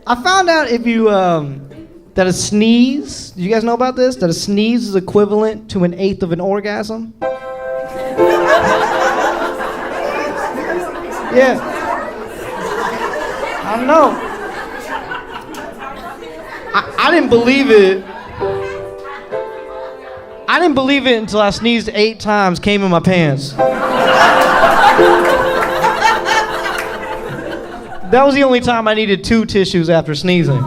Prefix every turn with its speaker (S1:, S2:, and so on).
S1: I found out if you that a sneeze. Do you guys know about this? That a sneeze is equivalent to an eighth of an orgasm. Yeah. I don't know. I didn't believe it. I didn't believe it until I sneezed 8 times, came in my pants. That was the only time I needed 2 tissues after sneezing.